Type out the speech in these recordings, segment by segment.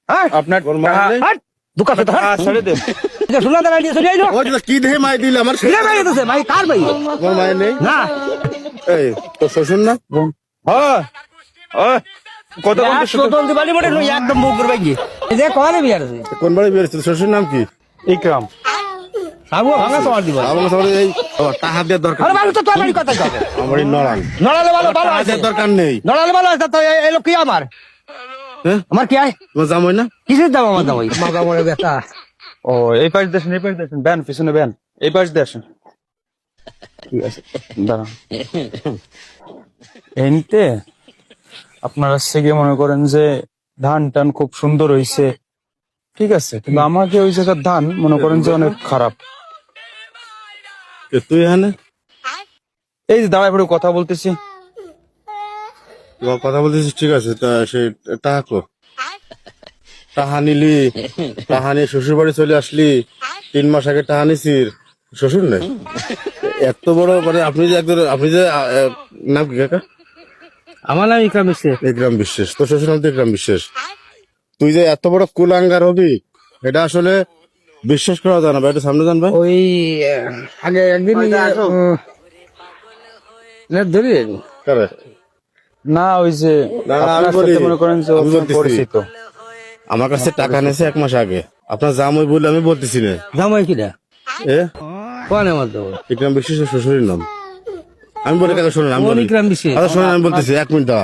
হ্যাঁ আপনার দোকান ছেড়ে দেন। শুনলাম দাঁড়া দিয়ে চলে আইলো ওই যে কি দেহে মাই দিল আমার ছেলে মেয়ে দিতেছে ভাই কার ভাই তোমার মায়ের নেই না এই তো শ্বশুর না হ্যাঁ কত টোটল দিবানি বড় নই একদম মুখ করবে কি এই যে কোয়ালে বিয়ার আছে কোন বাড়ি বেরিয়েছিল শ্বশুর নাম কি ইকরাম। সাবু ভাঙা সওয়াল দিব আমার সবাই এই টাকা দেওয়ার দরকার আরে ভালো তো তোর বাড়ি কথা কবে আমার এই নড়াল নড়ালে ভালো ভালো টাকা আছে দেওয়ার দরকার নেই নড়ালে ভালো আছে তো এই লোক কি আমার হ্যাঁ আমার কি আয় তোমার জামাই না কিসের দাম আমার দাম ওই মাগা মরে বেটা ও এই পাশ দেন, এই পাশ দেন, ব্যান পিছনে ব্যান, এই পাশ দেন। ঠিক আছে দাঁড়ান। এনতে আপনারা সেগে মনে করেন যে ধান টান খুব সুন্দর হইছে, ঠিক আছে, কিন্তু আমাকে ওই জায়গার ধান মনে করেন যে অনেক খারাপ। তুই এখানে এই যে দাঁড়ায় পড়ে কথা বলতেছি। তোমার কথা বলতেছিস ঠিক আছে তা সে টাকা কো টাকা নিলি টাকা নিয়ে শ্বশুর বাড়ি চলে আসলি 3 মাস আগে টাকা নিছিস শ্বশুর নেই এত বড় মানে আপনি যে একজন আপনি যে নাম কি কাকা আমার নাম ইকরাম বিশ্বাস ইকরাম বিশ্বাস তো শ্বশুর নাম তো ইকরাম বিশ্বাস তুই যে এত বড় কুলাঙ্গার হবি এটা আসলে বিশ্বাস করা যায় না ভাই এটা সামনে যান ভাই ওই আগে একদিন না ধরি কারে না ওই যে না, আমি আপনার বলি, সাথে মনে করেন যে আমি বলতেছি। পরিচিত। আমার কাছে টাকা নিয়েছে 1 মাস আগে আপনার জামাই বলে আমি বলতেছি না জামাই কিটা এ কোন আমার দাও ইকরাম বিশ্বাসের শ্বশুরের নাম আমি বলি কাকা শোনেন আমি কোন বলি ইকরাম বিশ্বাস আচ্ছা শোনেন আমি বলতেছি 1 মিনিট দাও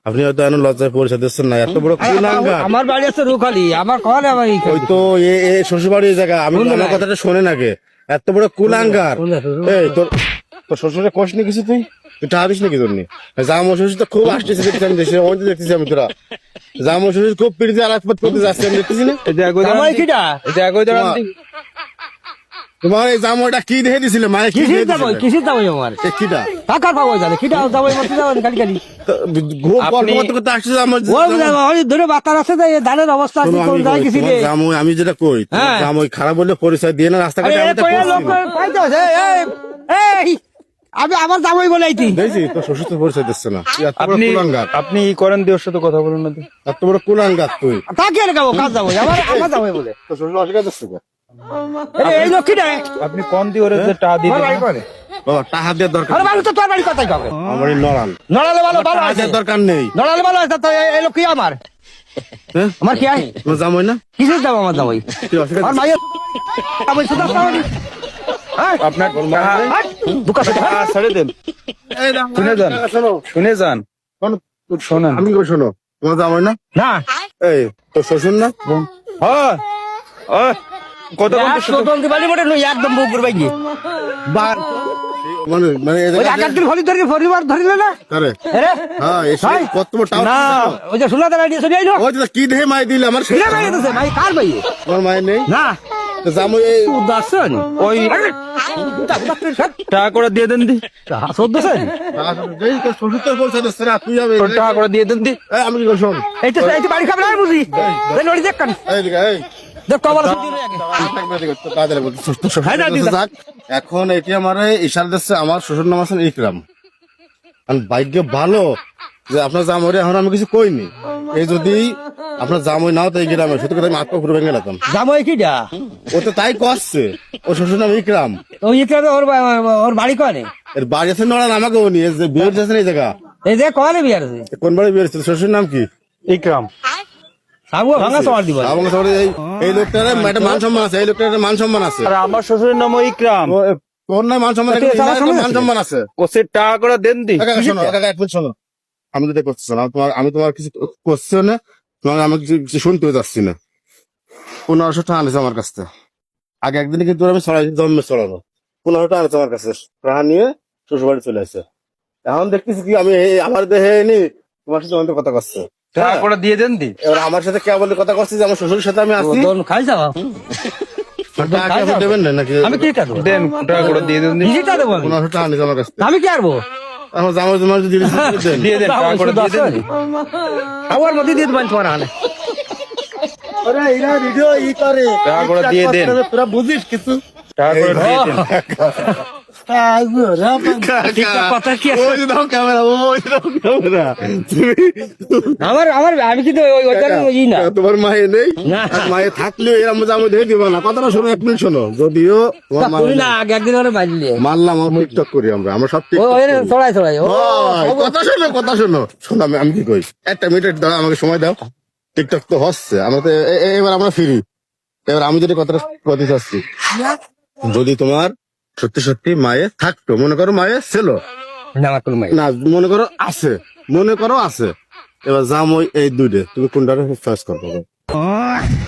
আপনি হয়তো এখনো লজ্জায় পরিচয় দিচ্ছেন না এত বড় কুলাঙ্গার আমার বাড়ি আছে রুখালি আমার কোন আমার ওই তো এ শ্বশুর বাড়ির জায়গা আমি আমার কথাটা শোনেন আগে এত বড় কুলাঙ্গার এই তোর তোর শ্বশুরে কোষ নি কিছু তুই তুই টাকা দিস নাকি তোর নি জামা শ্বশুর তো খুব আসতেছে দেখছি আমি দেশে ওই দেখতেছি আমি তোরা জামা শ্বশুর খুব পিড়িতে আলাদপাত করতে যাচ্ছে আমি দেখতেছি না এই যে আগে জামাই কিটা এই যে আগে দাঁড়ান দিন। তোমার এই জামাটা কি দেখে দিছিলে মায়ে কি কিসের দেখে দামাই দিছিলে কিসের দামাই আমার এ কিটা টাকার পাবো জানে কিটা দামাই মতো যাবেন কালি কালি খুব অল্প আপনি- করতে করতে আসছে আমার ওই ধরে বাতার আছে তো এই ধানের অবস্থা আছে শোনো, কোন আমি যায় কই, কিছু তোমার জামাই আমি যেটা কই হ্যাঁ। জামাই খারাপ বললে পরিচয় দিয়ে না রাস্তাঘাটে আমি তো করছি না। এই আমি আমার জামাই বলে আইতি দেখছি তোর শ্বশুর তো পরিচয় দিচ্ছে না তুই এত বড় আপনি কুলাঙ্গার আপনি ই করেন দিয়ে ওর সাথে কথা বলুন না তো। এত বড় কুলাঙ্গার তুই তাকে রেখাবো কাজ যাবো আমার জামাই বলে তোর শ্বশুর অস্বীকার দিচ্ছে কেন? এই লোক কিটা আপনি কোন দিয়ে ওরে যে টা দিয়ে দেন। ও টাকা দেওয়ার দরকার আরে ভালো তো তোর বাড়ি কথাই কবে আমার এই নড়াল নড়ালে ভালো ভালো টাকা আছে দেওয়ার দরকার নেই নড়ালে ভালো আছে তো এই লোক কি আমার হ্যাঁ? আমার কি আয় তোমার জামাই না কিসের দাম আমার জামাই তুই অস্বীকার আর মাইয়া আমি সুদা সাউনি হ্যাঁ আপনার দোকান ছেড়ে দেন, শুনে যান, শোনো শুনে যান, শোনেন। আমি কই শোনো তোমার জামাই না না এই তোর শ্বশুর না হ্যাঁ কত টোটল দিবানি বড় নই একদম মুখ করবে কি মানে মানে এই ওই জায়গায়- আকাশ দিন হলি ধরে পরিবার ধরিলে না কারে আরে হ্যাঁ এসে ভাই। কত বড় টাওয়ার না ওই যে শুনলা দাঁড়া দিয়ে চলে আইলো ওই যে কি দেহে মাই দিল আমার ছেলে মেয়ে দিতেছে ভাই কার ভাই তোমার মায়ের নেই না তো জামাই এই উদাসন ওই টাকা করে দিয়ে দেন দি, সদ্যসন এই তোর শ্বশুর তো পরিচয় দিচ্ছে না তুই যাবে ওর টাকা করে দিয়ে দেন দি। এই আমি কি করি শোন এইটা এইটা বাড়ি খাবে না বুঝি দেন ওই দেখ কান এই দিকে এই দেখ কবর সুদি রে আগে হ্যাঁ, না, দিদা। যাক, এখন এটি আমার ইশারা দিচ্ছে আমার শ্বশুর নাম আছেন ইকরাম কারণ ভাগ্য ভালো যে আপনার জামরে এখন আমি কিছু কইনি এই যদি আপনার জামই নাও তো এই গ্রামে সত্যি কথা আমি আত্মা ঘুরে ভেঙে যেতাম জামাই কিডা ও তো তাই করছে ও শ্বশুর নাম ইকরাম ওই ইকরামে ওর বাড়ি কোনে এর বাড়ি আছে নড়ান আমাকে ও নিয়ে যে বিয়ে হচ্ছে এই জায়গা এই যে কোনে বিয়ার আছে কোন বাড়ি বিয়ে হচ্ছে শ্বশুর নাম কি ইকরাম। সাবু ভাঙা সওয়াল দিব আমাকে সবাই এই লোকটার একটা মান সম্মান আছে এই লোকটার একটা মান সম্মান আছে আর আমার শ্বশুরের নাম ইকরাম। তোর নাম মান সম্মান আছে, তুই সবার সামনে মান সম্মান আছে ও সে টাকা করে দেন দি। কাকা, শোনো কাকা, এক মিনিট শোনো আমি যেটা করতেছি না আমি তোমার কিছু করছি না তোমার আমি কিছু শুনতেও যাচ্ছি না 1500 টাকা আনেছে আমার কাছে আগে একদিন কিন্তু আমি ছড়াইছি জন্মে ছড়ানো 1500 টাকা আনেছে আমার কাছে টাকা নিয়ে শ্বশুর বাড়ি চলে আসছে এখন দেখতেছি কি আমি আমার দেহে নি তোমার সাথে অনেক কথা করছে টাকা করে দিয়ে দেন দি। এবার আমার সাথে কে বলে কথা করছে যে আমার শ্বশুরের সাথে আমি আসছি দোন খাই যাও টাকা কি আপনি দেবেন না নাকি আমি কি কাটবো দেন টাকা করে দিয়ে দেন দি। ডিজিটা দেবো আমি 1500 টাকা আনেছে আমার কাছে আমি কি আরবো এখন জামাই তোমার যদি দেন দিয়ে দেন টাকা করে দিয়ে দেন দি। আমার মধ্যে দিয়ে দেবেন তোমার আনে আরে এরা ভিডিও ই করে টাকা করে দিয়ে দেন। তোরা বুঝিস কিছু টাকা করে দিয়ে দেন। টিকটক কথা কি আছে? ওই যে দাও ক্যামেরা, ওই যে দাও ক্যামেরা। আমি কিন্তু ওইটা বুঝি না। তোমার মায়ে নেই, না। আর মায়ে থাকলেও এরম যে আমি দেখে দিবা না। কথাটা শোনো, এক মিনিট শোনো। যদিও তোমার তুমি মায়ে না আগে একদিন ওরা বাজলে মারলাম, আমরা টিকটক করি, আমরা সব ও টিকটক ওই করি। ছড়াই ছড়াই ও ওই, কথা শোনো, কথা শোনো, শোনো, আমি কি কই, একটা মিনিট দাও, আমাকে সময় দাও। টিকটক তো হচ্ছে, আমরা তো এবার আমরা ফিরি। এবার আমি যদি কথাটা কথা চাচ্ছি, যদি তোমার সত্যি সত্যি মায়ে থাকতো, মনে করো মায়ে ছিল না আমার কোনো মাই না, মনে করো আছে, মনে করো আছে, এবার যাম ওই এই দুইটা, তুমি কোনটারে চয়েস করবো?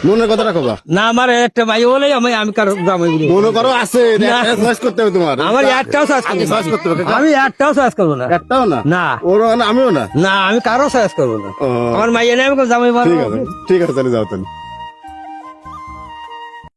মনে কথাটা কবা, না আমার একটা মাই বলে আমি কারো জামাই বলি মনে করো আছে, না। চয়েস করতে হবে তোমার। আমার একটাও সার্চ আগে চয়েস করতে হবে, আমি একটাও সার্চ করবো না একটাও না, না। ওরও না, আমিও না। না আমি কারো সার্চ করবো না ও, আমার মাইয়া নেই আমি জামাই ঠিক বানাবো আছে, ঠিক আছে, তাহলে যাও তাহলে।